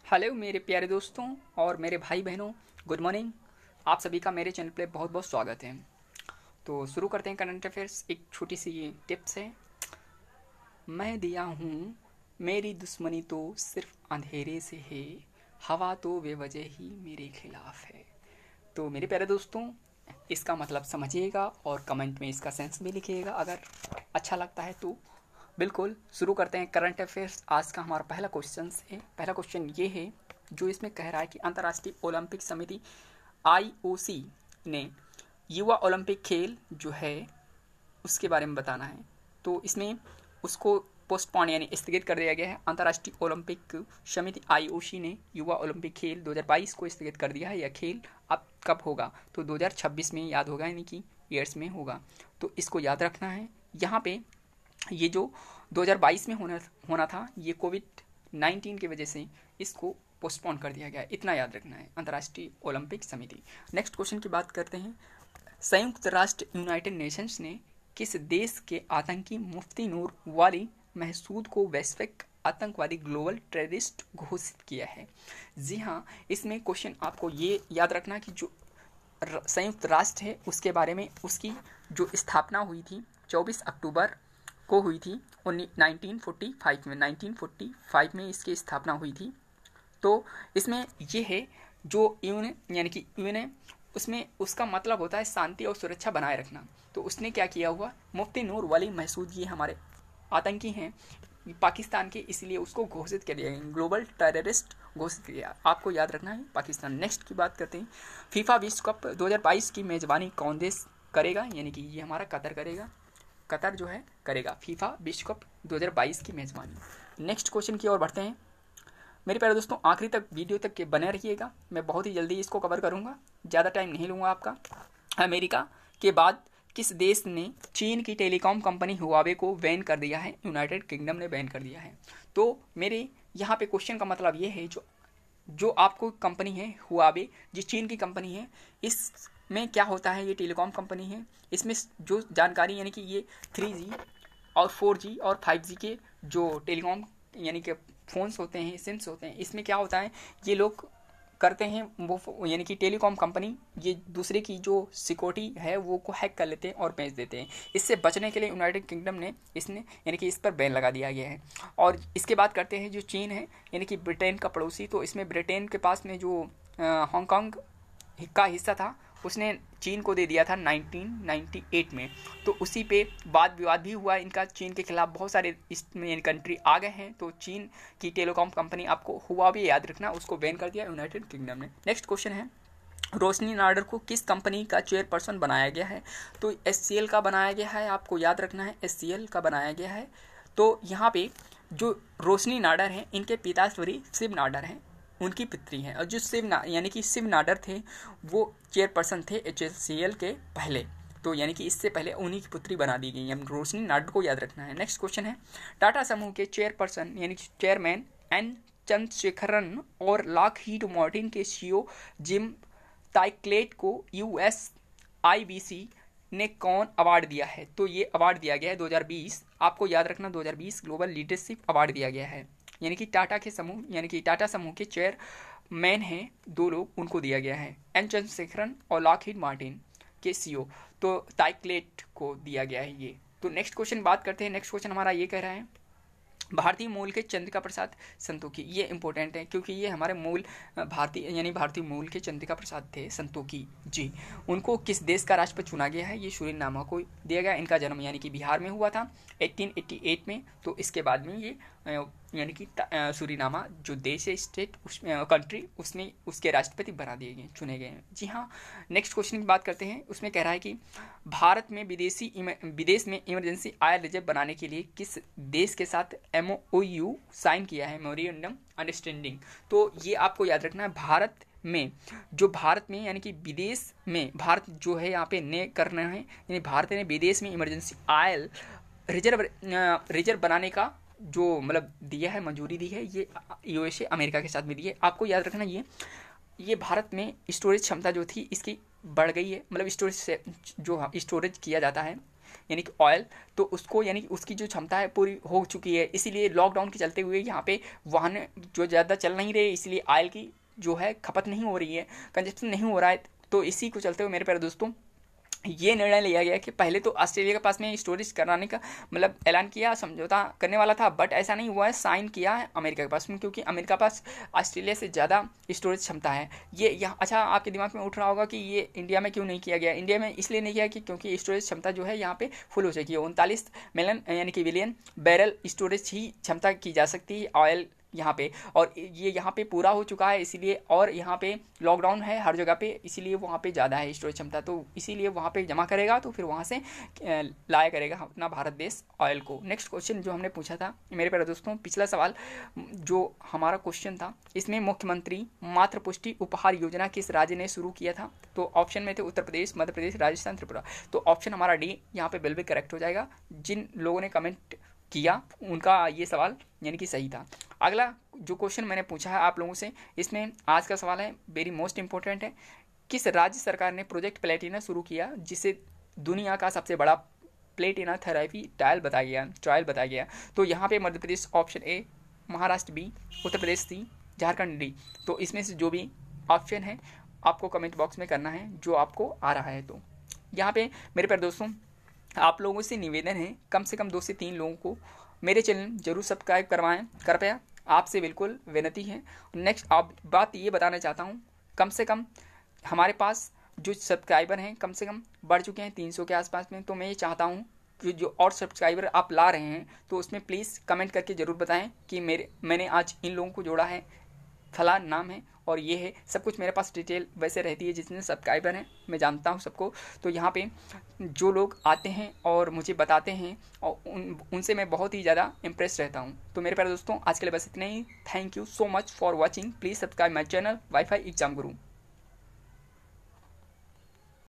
Hello मेरे प्यारे दोस्तों और मेरे भाई बहनों, गुड मॉर्निंग। आप सभी का मेरे चैनल पे बहुत बहुत स्वागत है। तो शुरू करते हैं करंट अफेयर्स। एक छोटी सी टिप्स है। मैं दिया हूँ, मेरी दुश्मनी तो सिर्फ अंधेरे से है, हवा तो बेवजह ही मेरे खिलाफ है। तो मेरे प्यारे दोस्तों, इसका मतलब समझिएगा और कमेंट में इसका सेंस भी लिखिएगा अगर अच्छा लगता है तो। बिल्कुल शुरू करते हैं करंट अफेयर्स। आज का हमारा पहला क्वेश्चन है। पहला क्वेश्चन ये है जो इसमें कह रहा है कि अंतर्राष्ट्रीय ओलंपिक समिति आईओसी ने युवा ओलंपिक खेल जो है उसके बारे में बताना है। तो इसमें उसको पोस्टपोन यानी स्थगित कर दिया गया है। अंतर्राष्ट्रीय ओलंपिक समिति आईओसी ने युवा ओलंपिक खेल 2022 को स्थगित कर दिया है। यह खेल अब कब होगा? तो 2026 में याद होगा, यानी कि ईयर्स में होगा। तो इसको याद रखना है। यहाँ पे ये जो 2022 में होना था, ये कोविड-19 की वजह से इसको पोस्टपोन कर दिया गया। इतना याद रखना है, अंतर्राष्ट्रीय ओलंपिक समिति। नेक्स्ट क्वेश्चन की बात करते हैं। संयुक्त राष्ट्र यूनाइटेड नेशंस ने किस देश के आतंकी मुफ्ती नूर वाली महसूद को वैश्विक आतंकवादी ग्लोबल टेररिस्ट घोषित किया है? जी हाँ, इसमें क्वेश्चन आपको ये याद रखना कि जो संयुक्त राष्ट्र है उसके बारे में, उसकी जो स्थापना हुई थी 24 अक्टूबर को हुई थी 1945 में इसकी स्थापना हुई थी। तो इसमें ये है जो यूएन यानी कि यूएन है, उसमें उसका मतलब होता है शांति और सुरक्षा बनाए रखना। तो उसने क्या किया हुआ, मुफ्ती नूर वली महसूद ये हमारे आतंकी हैं पाकिस्तान के, इसलिए उसको घोषित कर दिया गया, ग्लोबल टेररिस्ट घोषित किया। आपको याद रखना है पाकिस्तान। नेक्स्ट की बात करते हैं। फीफा विश्व कप 2022 की मेजबानी कौन देश करेगा? यानी कि ये हमारा कतर करेगा। कतर जो है करेगा फीफा विश्व कप 2022 की मेजबानी। नेक्स्ट क्वेश्चन की ओर बढ़ते हैं। मेरे प्यारे दोस्तों, आखिरी तक वीडियो तक के बने रहिएगा, मैं बहुत ही जल्दी इसको कवर करूंगा, ज़्यादा टाइम नहीं लूँगा आपका। अमेरिका के बाद किस देश ने चीन की टेलीकॉम कंपनी हुआवे को बैन कर दिया है? यूनाइटेड किंगडम ने बैन कर दिया है। तो मेरे यहाँ पे क्वेश्चन का मतलब ये है, जो आपको कंपनी है हुआवे, जो चीन की कंपनी है, इसमें क्या होता है, ये टेलीकॉम कंपनी है। इसमें जो जानकारी यानी कि ये 3G और 4G और 5G के जो टेलीकॉम यानी कि फ़ोन्स होते हैं, सिम्स होते हैं, इसमें क्या होता है, ये लोग करते हैं वो यानी कि टेलीकॉम कंपनी ये दूसरे की जो सिक्योरिटी है वो को हैक कर लेते हैं और बेच देते हैं। इससे बचने के लिए यूनाइटेड किंगडम ने इसने यानी कि इस पर बैन लगा दिया गया है। और इसके बात करते हैं जो चीन है यानी कि ब्रिटेन का पड़ोसी। तो इसमें ब्रिटेन के पास में जो हांगकांग का हिस्सा था उसने चीन को दे दिया था 1998 में। तो उसी पे वाद विवाद भी हुआ इनका, चीन के खिलाफ बहुत सारे इसमें कंट्री आ गए हैं। तो चीन की टेलीकॉम कंपनी आपको हुआवे याद रखना, उसको बैन कर दिया यूनाइटेड किंगडम ने। नेक्स्ट क्वेश्चन है, रोशनी नाडर को किस कंपनी का चेयरपर्सन बनाया गया है? तो SCL का बनाया गया है, आपको याद रखना है, SCL का बनाया गया है। तो यहाँ पे जो रोशनी नाडर हैं, इनके पिताश्री शिव नाडर हैं, उनकी पितरी हैं। और जो यानी कि शिव नाडर थे वो चेयरपर्सन थे HCL के पहले। तो यानी कि इससे पहले उन्हीं की पुत्री बना दी गई। हम रोशनी नाडर को याद रखना है। नेक्स्ट क्वेश्चन है, टाटा समूह के चेयरपर्सन यानी कि चेयरमैन एन चंद्रशेखरन और लॉकहीड मार्टिन के CEO जिम टाइकलेट को USIBC ने कौन अवार्ड दिया है? तो ये अवार्ड दिया गया है 2020। आपको याद रखना, 2020 ग्लोबल लीडरशिप अवार्ड दिया गया है। यानी कि टाटा के समूह यानी कि टाटा समूह के चेयरमैन हैं दो लोग, उनको दिया गया है, एन चंद्रशेखरन और लॉकहीड मार्टिन के CEO। तो टाइकलेट को दिया गया है ये। तो नेक्स्ट क्वेश्चन बात करते हैं। नेक्स्ट क्वेश्चन हमारा ये कह रहा है, भारतीय मूल के चंद्रिका प्रसाद संतोखी। ये इंपॉर्टेंट है क्योंकि ये हमारे मूल भारतीय मूल के चंद्रिका प्रसाद थे संतोखी जी। उनको किस देश का राष्ट्रपति चुना गया है? ये सूरीनामा को दिया गया। इनका जन्म यानी कि बिहार में हुआ था 1888 में। तो इसके बाद में ये यानी कि सूरीनामा जो देश है, स्टेट, कंट्री, उसमें उसके राष्ट्रपति बना दिए गए, चुने गए हैं। जी हाँ। नेक्स्ट क्वेश्चन की बात करते हैं। उसमें कह रहा है कि भारत में विदेश में इमरजेंसी आयल रिजर्व बनाने के लिए किस देश के साथ MOU साइन किया है? Memorandum understanding. तो ये आपको याद रखना है। भारत में यानी कि विदेश में भारत जो है यहाँ पे ने करना है, यानी भारत ने विदेश में इमरजेंसी आयल रिजर्व बनाने का जो मतलब दिया है, मंजूरी दी है, ये USA अमेरिका के साथ में दी है। आपको याद रखना ये भारत में स्टोरेज क्षमता जो थी इसकी बढ़ गई है, मतलब स्टोरेज से जो स्टोरेज किया जाता है यानी कि ऑयल, तो उसको यानी कि उसकी जो क्षमता है पूरी हो चुकी है, इसीलिए लॉकडाउन के चलते हुए यहाँ पे वाहन जो ज़्यादा चल नहीं रहे, इसलिए ऑयल की जो है खपत नहीं हो रही है, कंजप्शन नहीं हो रहा है। तो इसी को चलते हुए मेरे प्यारे दोस्तों ये निर्णय लिया गया कि पहले तो ऑस्ट्रेलिया के पास में स्टोरेज कराने का मतलब ऐलान किया, समझौता करने वाला था, बट ऐसा नहीं हुआ है, साइन किया है अमेरिका के पास में, क्योंकि अमेरिका के पास ऑस्ट्रेलिया से ज़्यादा स्टोरेज क्षमता है। ये यहाँ अच्छा आपके दिमाग में उठ रहा होगा कि ये इंडिया में क्यों नहीं किया गया। इंडिया में इसलिए नहीं किया कि क्योंकि स्टोरेज क्षमता जो है यहाँ पे फुल हो चुकी है, 39 मिलियन यानी कि बिलियन बैरल स्टोरेज ही क्षमता की जा सकती है ऑयल यहाँ पे, और ये यहाँ पे पूरा हो चुका है इसीलिए, और यहाँ पे लॉकडाउन है हर जगह पे, इसीलिए वहाँ पे ज़्यादा है स्टोरेज क्षमता, तो इसीलिए वहाँ पे जमा करेगा, तो फिर वहाँ से लाया करेगा अपना भारत देश ऑयल को। नेक्स्ट क्वेश्चन जो हमने पूछा था मेरे प्यारे दोस्तों, पिछला सवाल जो हमारा क्वेश्चन था, इसमें मुख्यमंत्री मातृ पुष्टि उपहार योजना किस राज्य ने शुरू किया था? तो ऑप्शन में थे उत्तर प्रदेश, मध्य प्रदेश, राजस्थान, त्रिपुरा। तो ऑप्शन हमारा डी यहाँ पे बिल्कुल करेक्ट हो जाएगा। जिन लोगों ने कमेंट किया उनका ये सवाल यानी कि सही था। अगला जो क्वेश्चन मैंने पूछा है आप लोगों से, इसमें आज का सवाल है वेरी मोस्ट इंपॉर्टेंट है, किस राज्य सरकार ने प्रोजेक्ट प्लेटिना शुरू किया जिसे दुनिया का सबसे बड़ा प्लेटिना थेरेपी ट्रायल बताया गया? तो यहाँ पे Madhya Pradesh option A, Maharashtra B, Uttar Pradesh C, Jharkhand D. तो इसमें से जो भी ऑप्शन है आपको कमेंट बॉक्स में करना है जो आपको आ रहा है। तो यहाँ पे मेरे प्यारे दोस्तों आप लोगों से निवेदन है कम से कम 2 से 3 लोगों को मेरे चैनल जरूर सब्सक्राइब करवाएं, कृपया आपसे बिल्कुल विनती है। नेक्स्ट आप बात ये बताना चाहता हूँ, कम से कम हमारे पास जो सब्सक्राइबर हैं कम से कम बढ़ चुके हैं 300 के आसपास में, तो मैं ये चाहता हूँ कि जो और सब्सक्राइबर आप ला रहे हैं तो उसमें प्लीज़ कमेंट करके ज़रूर बताएं कि मैंने आज इन लोगों को जोड़ा है, फलां नाम है और ये है, सब कुछ मेरे पास डिटेल वैसे रहती है, जितने सब्सक्राइबर हैं मैं जानता हूँ सबको। तो यहाँ पे जो लोग आते हैं और मुझे बताते हैं और उनसे मैं बहुत ही ज़्यादा इम्प्रेस रहता हूँ। तो मेरे प्यारे दोस्तों आज के लिए बस इतना ही। Thank you so much for watching. Please subscribe my channel WiFi exam Guru.